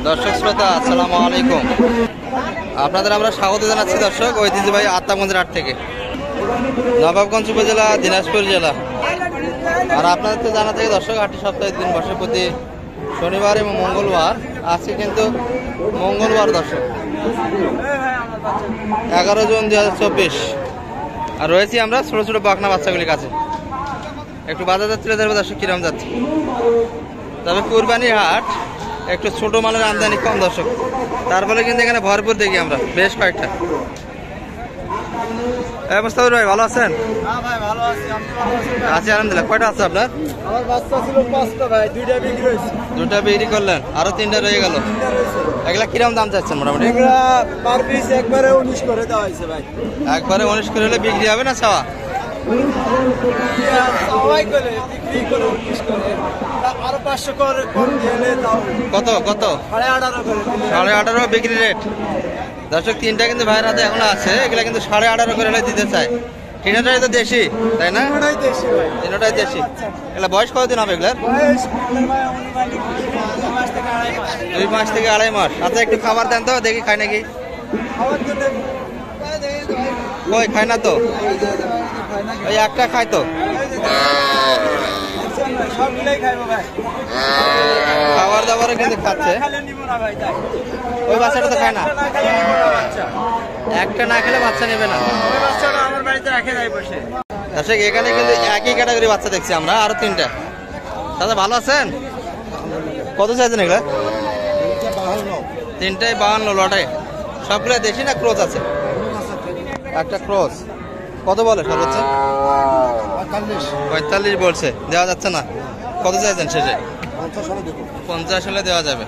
দর্শক শ্রোতা আসসালামু আলাইকুম। আপনাদের আমরা স্বাগত জানাচ্ছি দর্শক ঐতিহ্যবাহী আত্মাগঞ্জের হাট থেকে, নবাবগঞ্জ উপজেলা, দিনাজপুর জেলা। আর আপনাদের তো জানা থাকে দর্শক, হাটটি সপ্তাহে দিন বসে প্রতি শনিবার এবং মঙ্গলবার। আজকে কিন্তু মঙ্গলবার দর্শক, 11 জুন 2024। আর রয়েছি আমরা ছোট ছোট বকনা বাচ্চাগুলির কাছে। একটু বাজার তুলে ধরবে দর্শক কিরম যাচ্ছে। তবে কুরবানির হাট, একটু ছোট মালের আমদানি কম দর্শক, তার ফলে কিন্তু এখানে ভরপুর দেখি আমরা বেশ কয়েকটা। মুস্তাফির ভাই ভালো আছেন? আছি আলহামদুলিল্লাহ। কয়টা আছে আপনার? আমার বাচ্চা ছিল 5টা ভাই, 2টা বিক্রি হয়েছে। 2টা বিক্রি করলেন, আরো 3টা রয়ে গেল। এগুলা কিরম দাম চাচ্ছেন মোটামুটি? এগুলা পার পিস একবারে 19 করে দেওয়া হয়েছে ভাই। একবারে 19 করে হলে বিক্রি হবে না চাওয়া? সবাই করে বিক্রি করে 19 করে, আরো 500 করে কম দিলে দাও। কত কত? 18.5 করে। 18.5 বিক্রি রেট দর্শক। 3টা কিন্তু ভাইয়ের হাতে এখনো আছে, এগুলা কিন্তু 18.5 করে হলে দিতে চায়। 3টাই তো দেশি তাই না? 3টাই দেশি ভাই। 3টাই দেশি। এগুলা বয়স কতদিন হবে এগুলার? বয়স ভাই অনুমানিক 2 মাস থেকে 2.5 মাস। 2 মাস থেকে 2.5 মাস। আচ্ছা একটু খাবার দেন তো দেখি, খায় নাকি? খাওয়ার জন্য কই খায় না তো? ওই একটা খায় তো, সবগুলাই খাইবো ভাই। খাবার দাবারও কিন্তু খাচ্ছে। খালে নিব না ভাই তাই। ওই বাচ্চাটা তো খায় না, না খালে নিব না বাচ্চা। একটা না খেলে বাচ্চা নেবে না। ওই বাচ্চাটা আমার বাড়িতে রাখে যাই বসে। দর্শক এখানে কিন্তু একই ক্যাটাগরি বাচ্চা দেখছি আমরা, আরো 3টা। দাদা ভালো আছেন? কত চাইছেন এগুলা? 3টাই 52 লটাই। সবগুলো দেশি না ক্রস আছে? একটা ক্রস। কত বলে সর্বোচ্চ? 45 বলছে, দেওয়া যাচ্ছে না। কত চাইছেন শেষে? 50 হলে দেওয়া যাবে।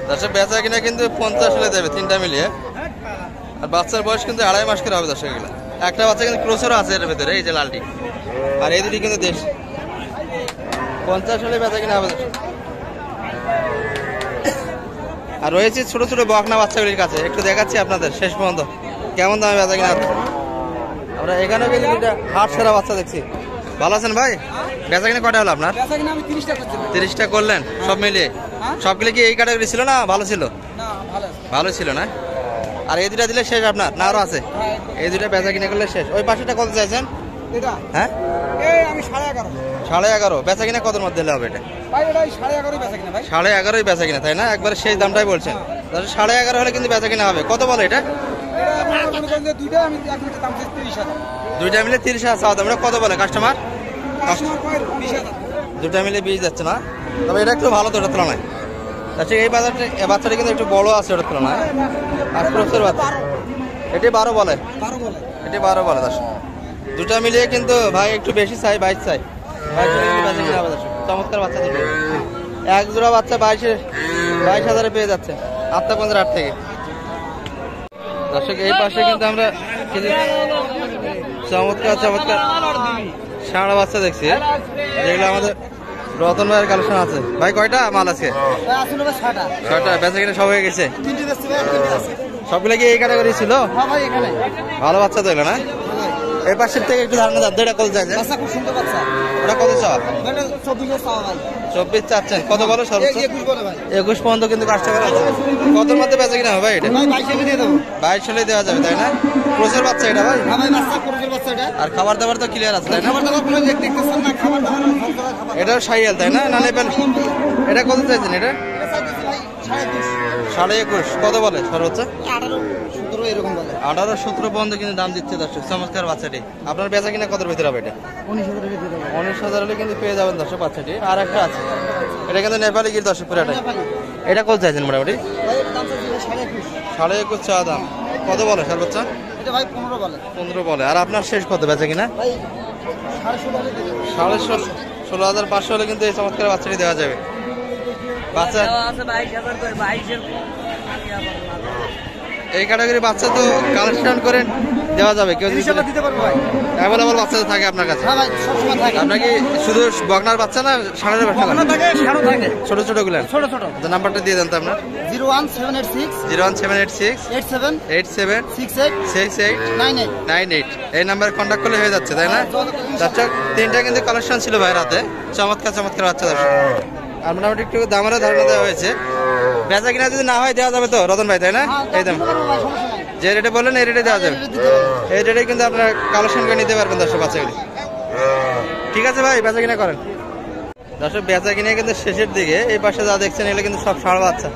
দর্শক বেচা কিনা কিন্তু 50 হলে দেবে, 3টা মিলিয়ে। আর বাচ্চার বয়স কিন্তু 2.5 মাস করে হবে দর্শক। এগুলো একটা বাচ্চা কিন্তু ক্রসেরও আছে এর ভেতরে, এই যে লালটি। আর এই দুটি কিন্তু দেশ। 50 হলে বেচা কিনা হবে দর্শক। আর রয়েছে ছোট ছোট বকনা বাচ্চাগুলির কাছে, একটু দেখাচ্ছি আপনাদের শেষ পর্যন্ত কেমন দামে বেচা কিনা। আমরা এখানেও কিন্তু দুইটা হাট সেরা বাচ্চা দেখছি। ভালো আছেন ভাই? বেচা কিনা কটা হলো আপনার? 30টা করলেন সব মিলিয়ে? সবগুলো কি এই ক্যাটাগরি ছিল না ভালো ছিল? ভালো ছিল না। আর এই দুটা দিলে শেষ আপনার না আরো আছে? এই দুটা বেচা কিনা করলে শেষ। ওই পাশেটা কত চাইছেন? হ্যাঁ আমি 11.5। 11.5 বেচা কিনা কতর মধ্যে দিলে হবে এটা? 11.5 বেচা কিনা তাই না? একবারে সেই দামটাই বলছেন। 11.5 হলে কিন্তু বেচা কিনা হবে। কত বলে এটা? দুইটা মিলে 30,000 চাওয়া দাম। কত বলে কাস্টমার? দুটা মিলে 20 যাচ্ছে না? তবে এটা একটু ভালো তো ওটার তুলনায়। আচ্ছা এই বাচ্চাটা কিন্তু একটু বড় আছে ওটার তুলনায়। আর ক্রসের বাচ্চা এটি 12 বলে। এটি 12 বলে দর্শক। দুটা মিলিয়ে কিন্তু ভাই একটু বেশি চাই, 22 চাই। 22 চমৎকার বাচ্চা দুটো। এক জোড়া বাচ্চা 22,000 পেয়ে যাচ্ছে আত্মাগঞ্জের হাট থেকে দর্শক। এই পাশে কিন্তু আমরা কিছু চমৎকার ষাঁড়া বাচ্চা দেখছি, যেগুলো আমাদের রতন ভাইয়ের কালেকশন আছে। ভাই কয়টা মাল আছে? 6টা। বেচা কিনা সব হয়ে গেছে? সবগুলো কি এই ক্যাটাগরি ছিল? ভালো বাচ্চা তো এগুলো না? এই পাশের থেকে একটু ধারণা যাচ্ছে। এটা কত চাইছে? ওটা কত চাওয়া? 24 চাচ্ছেন। কত বলো সর্বোচ্চ? 21 পর্যন্ত কিন্তু কাস্টমার আছে। কতর মধ্যে বেচা কিনা হবে এটা? 22 হলে দেওয়া যাবে তাই না? ক্রসের বাচ্চা এটা ভাই? আর খাবার দাবার তো ক্লিয়ার আছে তাই না? এটাও সাইয়াল তাই না? না নেবেন? এটা কত চাইছেন? এটা 21.5। কত বলে সর্বোচ্চ? 18-17 পর্যন্ত কিন্তু দাম দিচ্ছে দর্শক। চমৎকার বাচ্চাটি। আপনার বেচা কিনা কত ভিতরে হবে এটা? 19,000 হলে কিন্তু পেয়ে যাবেন দর্শক বাচ্চাটি। আর একটা আছে, এটা কিন্তু নেপালি গির দর্শক পুরাটাই। এটা কত চাইছেন মোটামুটি? 21.5 চাওয়া দাম। কত বলে সর্বোচ্চ? 15 বলে। আর আপনার শেষ কত বেচা কিনা? 16,500 হলে কিন্তু এই চমৎকার বাচ্চাটি দেওয়া যাবে। বাচ্চা এই ক্যাটাগরি বাচ্চা তো কালেকশন করে দেওয়া যাবে। কেউ অ্যাভেলেবল বাচ্চা থাকে আপনার কাছে? আপনার কি শুধু বকনার বাচ্চা না ষাঁড়ের বাচ্চা? ছোট ছোট গুলো। নাম্বারটা দিয়ে দেন তো আপনার। 01786 87 6898। এই নাম্বার কন্ট্যাক্ট করলে হয়ে যাচ্ছে তাই না? দর্শক 3টা কিন্তু কালেকশন ছিল ভাইয়ের হাতে, চমৎকার বাচ্চা দর্শক। আর মোটামুটি একটু দামেরও ধারণা দেওয়া হয়েছে। বেচা কিনা যদি না হয় দেওয়া যাবে তো রতন ভাই, তাই না? এই দাম যে রেটে বললেন এই রেটে দেওয়া যাবে। এই রেটে কিন্তু আপনারা কালেকশন করে নিতে পারবেন দর্শক বাচ্চাগুলি। ঠিক আছে ভাই, বেচা কিনা করেন। দর্শক বেচা কিনে কিন্তু শেষের দিকে এই পাশে যা দেখছেন এগুলো কিন্তু সব ষাঁড় বাচ্চা।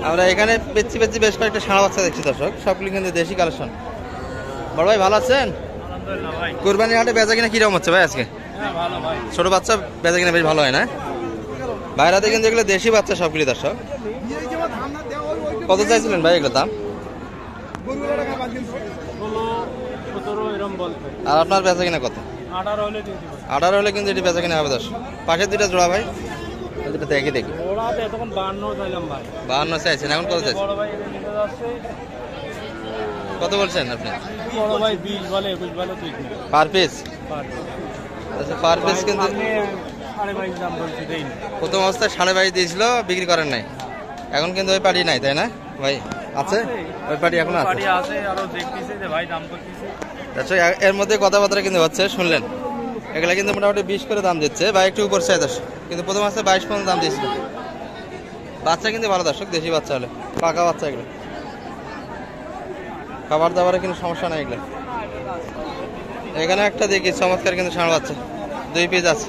আমরা এখানে পেচ্ছি বেশ কয়েকটা ষাঁড় বাচ্চা দেখছি দর্শক, সবগুলি কিন্তু দেশি কালেকশন। বড় ভাই ভালো আছেন? কুরবানির হাটে বেচা কিনা কিরকম হচ্ছে ভাই আজকে? ছোট বাচ্চা বেচা কিনা বেশ ভালো হয় না? বাইরাতে কিন্তু এগুলো দেশি বাচ্চা সবগুলি দর্শক। কত চাইছিলেন ভাই এগুলোর দাম? আর আপনার বেচা কিনা কত? 18 হলে কিন্তু এটি বেচা কিনা হবে দর্শক। পাশের দুইটা জোড়া ভাই, দুটো দেখি 52 চাইছেন, এখন কত চাইছেন? কত বলছেন আপনি? Per piece? আচ্ছা, পার পিস কিন্তু প্রথম অবস্থায় 22.5 দিয়েছিল, বিক্রি করেন নাই। এখন কিন্তু ওই পার্টি নাই, তাই না ভাই? আছে ওই পার্টি এখন আছে। আচ্ছা, এর মধ্যে কথাবার্তা কিন্তু হচ্ছে, শুনলেন? এগুলা কিন্তু মোটামুটি 20 করে দাম দিচ্ছে বা একটু উপর চাই দর্শক, কিন্তু প্রথম অবস্থায় 22 পর্যন্ত দাম দিয়েছিল। বাচ্চা কিন্তু ভালো দর্শক, দেশি বাচ্চা হলে, পাকা বাচ্চা এগুলো, খাবার দাবারে কিন্তু সমস্যা নাই এগুলো। এখানে একটা দেখি চমৎকার কিন্তু ষাঁড় বাচ্চা, 2 পিস আছে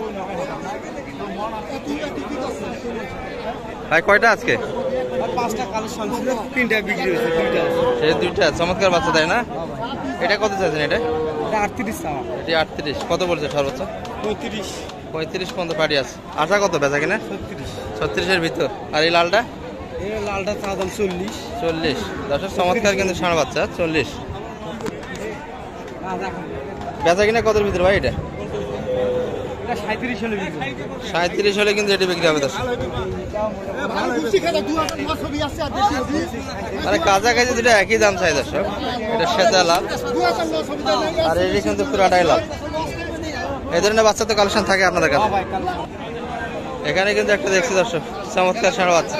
ভাই। কয়টা আজকে? 5টা কালেকশন ছিল, 3টা বিক্রি হয়েছে, 2টা চমৎকার বাচ্চা, তাই না? এটা কত চাইছেন? এটা 38 টাকা। এটি 38। কত বলছে সর্বোচ্চ? 35 পর্যন্ত পাটি আছে। আশা কত বেচা কিনা? 36-এর ভিতর। আর এই লালটা? এই লালটা চা দাম 40। দর্শক চমৎকার কিন্তু ষাঁড় বাচ্চা, 40। বেচা কিনা কতর ভিতর ভাই এটা? 37 হলে কিন্তু এটি বিক্রি হবে দর্শক। মানে কাছাকাছি দুটো একই দাম চাই দর্শক। এটা সেজা লাল আর এটি কিন্তু পুরাটাই লাল। এই ধরনের বাচ্চা তো কালেকশন থাকে আপনাদের কাছে। এখানে কিন্তু একটা দেখছি দর্শক, চমৎকার ষাঁড় বাচ্চা।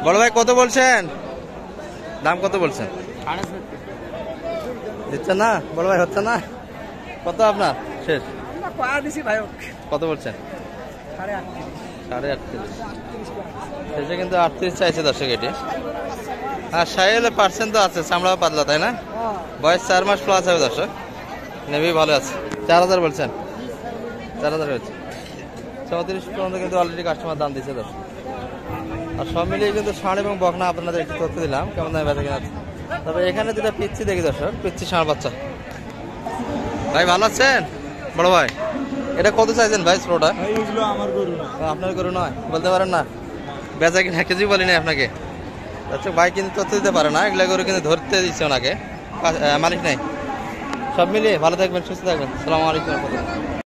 বড় ভাই কত বলছেন? দাম কত বলছেন? দিচ্ছেন না বড় ভাই? হচ্ছে না? কত আপনার শেষ? কত বলছেন? 38.5। শেষে কিন্তু 38 চাইছে দর্শক এটি। আর সাইলে পার্সেন্ট তো আছে, চামড়া পাতলা, তাই না? বয়স 4 মাস প্লাস হবে দর্শক। নেবি ভালো আছে। 4000 বলছেন? 4000 হয়েছে। 34 পর্যন্ত কিন্তু অলরেডি কাস্টমার দাম দিচ্ছে দর্শক। আর সব মিলিয়ে কিন্তু ষাঁড় এবং বকনা আপনাদের একটু তথ্য দিলাম কেমন দামে বেচা কিনা আছে। তবে এখানে দুটা পিচ্ছি দেখি দর্শক, পিচ্ছি ষাঁড় বাচ্চা। ভাই ভালো আছেন বড় ভাই? এটা কত চাইছেন ভাই ছোটটা? আপনার গরু নয়, বলতে পারেন না? বেচা কিনা কেজি বলিনি আপনাকে। আচ্ছা, ভাই কিন্তু তথ্য দিতে পারে না, এগুলা গরু কিন্তু ধরতে দিচ্ছে ওনাকে, মালিক নাই। সব মিলিয়ে ভালো থাকবেন, সুস্থ থাকবেন। আসসালামু আলাইকুম।